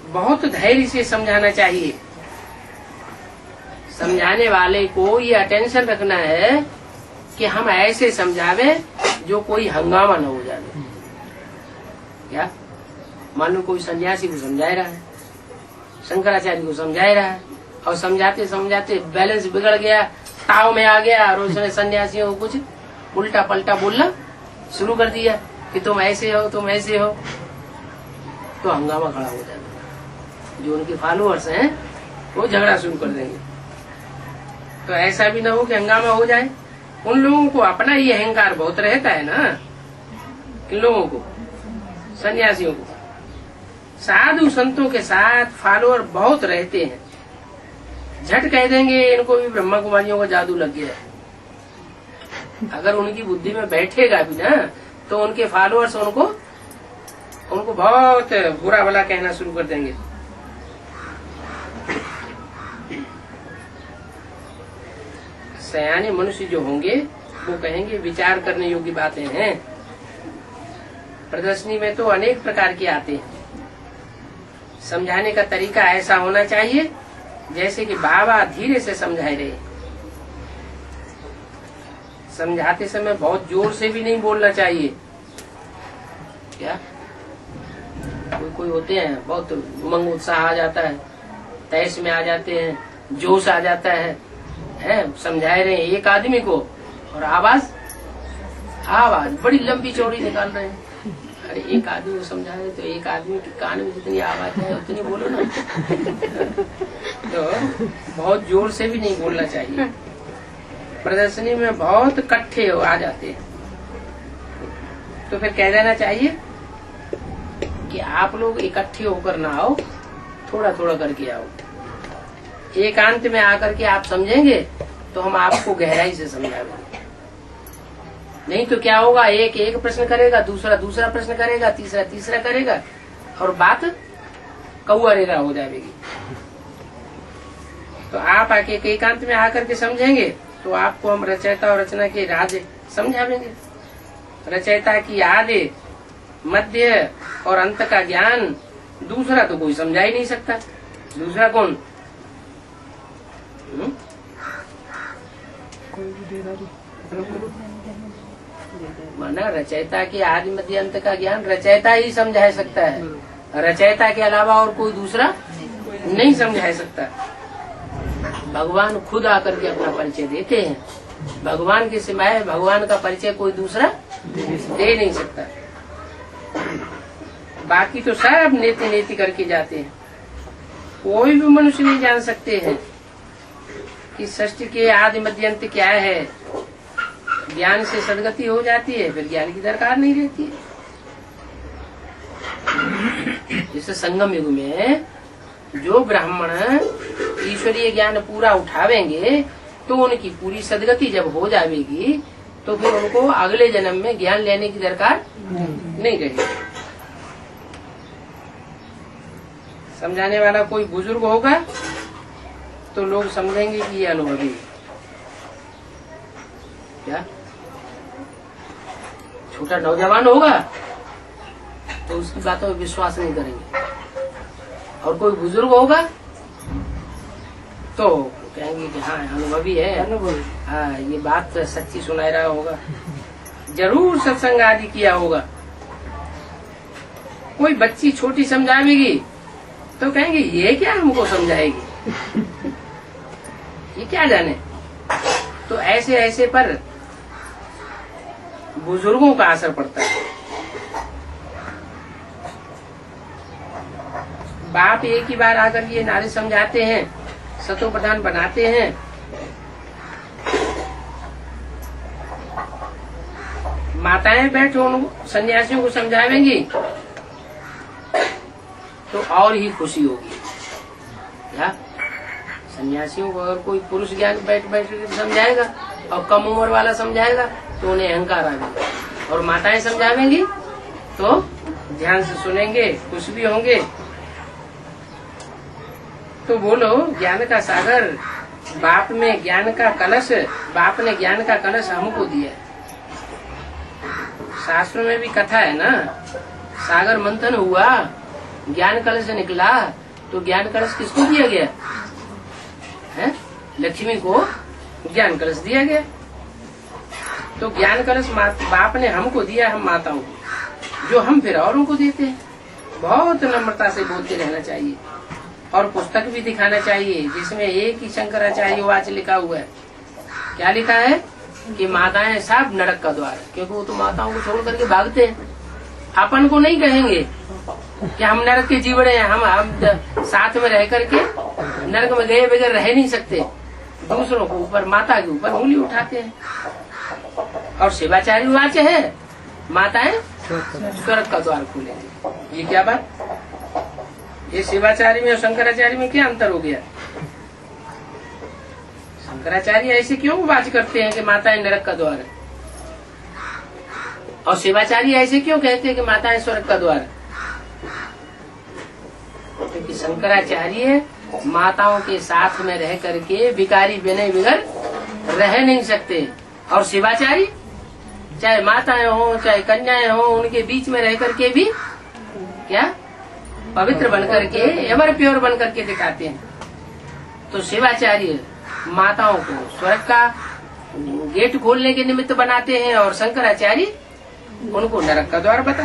बहुत धैर्य से समझाना चाहिए। समझाने वाले को ये अटेंशन रखना है कि हम ऐसे समझावे जो कोई हंगामा न हो जाए। क्या मान लो कोई सन्यासी को समझा रहा है, शंकराचार्य को समझा रहा है, और समझाते समझाते बैलेंस बिगड़ गया, ताव में आ गया, और उसने सन्यासियों को कुछ उल्टा पलटा बोलना शुरू कर दिया कि तुम ऐसे हो, तुम ऐसे हो, तो हंगामा खड़ा हो जाता। जो उनके फॉलोअर्स हैं वो झगड़ा शुरू कर देंगे। तो ऐसा भी ना हो कि हंगामा हो जाए। उन लोगों को अपना ही अहंकार बहुत रहता है ना, किन लोगों को, सन्यासियों को। साधु संतों के साथ फॉलोअर बहुत रहते हैं, झट कह देंगे इनको भी ब्रह्मा कुमारियों का जादू लग गया है। अगर उनकी बुद्धि में बैठेगा भी ना तो उनके फॉलोअर्स उनको बहुत बुरा भला कहना शुरू कर देंगे। सयाने मनुष्य जो होंगे वो कहेंगे विचार करने योग्य बातें हैं। प्रदर्शनी में तो अनेक प्रकार के आते हैं। समझाने का तरीका ऐसा होना चाहिए जैसे कि बाबा धीरे से समझाए रहे। समझाते समय बहुत जोर से भी नहीं बोलना चाहिए। क्या कोई होते हैं बहुत उमंग उत्साह आ जाता है, तैश में आ जाते हैं, जोश आ जाता है, समझाए रहे एक आदमी को और आवाज बड़ी लंबी चौड़ी निकाल रहे हैं। अरे एक आदमी को समझा रहे तो एक आदमी के कान में जितनी आवाज है उतनी बोलो ना। तो बहुत जोर से भी नहीं बोलना चाहिए। प्रदर्शनी में बहुत इकट्ठे आ जाते हैं तो फिर कह देना चाहिए कि आप लोग इकट्ठे होकर ना आओ, थोड़ा थोड़ा करके आओ। एकांत में आकर के आप समझेंगे तो हम आपको गहराई से समझाएंगे। नहीं तो क्या होगा, एक प्रश्न करेगा, दूसरा प्रश्न करेगा, तीसरा करेगा, और बात कौआ रेरा हो जाएगी। तो आप आके एकांत में आकर के समझेंगे तो आपको हम रचयिता और रचना के राज समझावेंगे। रचयिता की आदि, मध्य और अंत का ज्ञान दूसरा तो कोई समझा ही नहीं सकता। दूसरा कौन? माना रचयिता के आदि मध्य अंत का ज्ञान रचयिता ही समझा सकता है। रचयिता के अलावा और कोई दूसरा नहीं समझा सकता। भगवान खुद आकर के अपना परिचय देते हैं। भगवान के सिवाय भगवान का परिचय कोई दूसरा दे नहीं सकता। बाकी तो सब नेति नेति करके जाते हैं। कोई भी मनुष्य नहीं जान सकते हैं कि सृष्टि के आदि मध्य अंत क्या है। ज्ञान से सदगति हो जाती है, फिर ज्ञान की दरकार नहीं रहती है। जैसे संगम युग में जो ब्राह्मण ईश्वरीय ज्ञान पूरा उठावेंगे तो उनकी पूरी सदगति जब हो जाएगी तो फिर उनको अगले जन्म में ज्ञान लेने की दरकार नहीं रहेगी। समझाने वाला कोई बुजुर्ग होगा तो लोग समझेंगे कि ये अनुभवी है। क्या छोटा नौजवान होगा तो उसकी बातों में विश्वास नहीं करेंगे, और कोई बुजुर्ग होगा तो कहेंगे कि हाँ अनुभवी है, हाँ ये बात सच्ची सुना रहा होगा, जरूर सत्संग आदि किया होगा। कोई बच्ची छोटी समझावेगी तो कहेंगे ये क्या हमको समझाएगी, ये क्या जाने। तो ऐसे ऐसे पर बुजुर्गों का असर पड़ता है। बाप एक ही बार आकर ये नारे समझाते हैं, सतो प्रधान बनाते हैं, माताएं बैठो उन सन्यासियों को समझावेंगी तो और ही खुशी होगी। क्या सन्यासियों को अगर कोई पुरुष ज्ञान बैठ के समझाएगा और कम उम्र वाला समझाएगा तो उन्हें अहंकार आ जाएगा, और माताएं समझावेंगी तो ध्यान से सुनेंगे, खुश भी होंगे। तो बोलो ज्ञान का सागर, बाप में ज्ञान का कलश, बाप ने ज्ञान का कलश हमको दिया। शास्त्रों में भी कथा है ना, सागर मंथन हुआ ज्ञान कलश निकला तो ज्ञान कलश किसको दिया गया है? लक्ष्मी को ज्ञान कलश दिया गया। तो ज्ञान कलश बाप ने हमको दिया, हम माताओं को, जो हम फिर औरों को देते हैं। बहुत नम्रता से बोलते रहना चाहिए और पुस्तक भी दिखाना चाहिए जिसमें एक ही शंकराचार्य वाच लिखा हुआ है। क्या लिखा है कि माताएं सब नरक का द्वार है, क्योंकि वो तो माताओं को छोड़ करके भागते हैं। अपन को नहीं कहेंगे कि हम नरक के जीवड़े हैं, हम साथ में रह करके नरक में गए बगैर रह नहीं सकते। दूसरों को ऊपर, माता के ऊपर उंगली उठाते हैं। और शिवाचार्य वाच है, माताएं स्वर्ग का द्वार खोलेंगे। ये क्या बात? ये शिवाचार्य में और शंकराचार्य में क्या अंतर हो गया? शंकराचार्य ऐसे क्यों वाच करते हैं कि माताएं नरक का द्वार है, और शिवाचार्य ऐसे क्यों कहते हैं कि माताएं स्वर्ग का द्वार है? क्योंकि शंकराचार्य माताओं के साथ में रह करके विकारी विनय बिगर रह नहीं सकते, और शिवाचार्य चाहे माताएं हो चाहे कन्याएं हो, उनके बीच में रह करके भी क्या पवित्र बन करके, एवर प्योर बन करके दिखाते हैं। तो शिवाचार्य माताओं को स्वर्ग का गेट खोलने के निमित्त बनाते हैं, और शंकराचार्य उनको नरक का द्वार बताते हैं।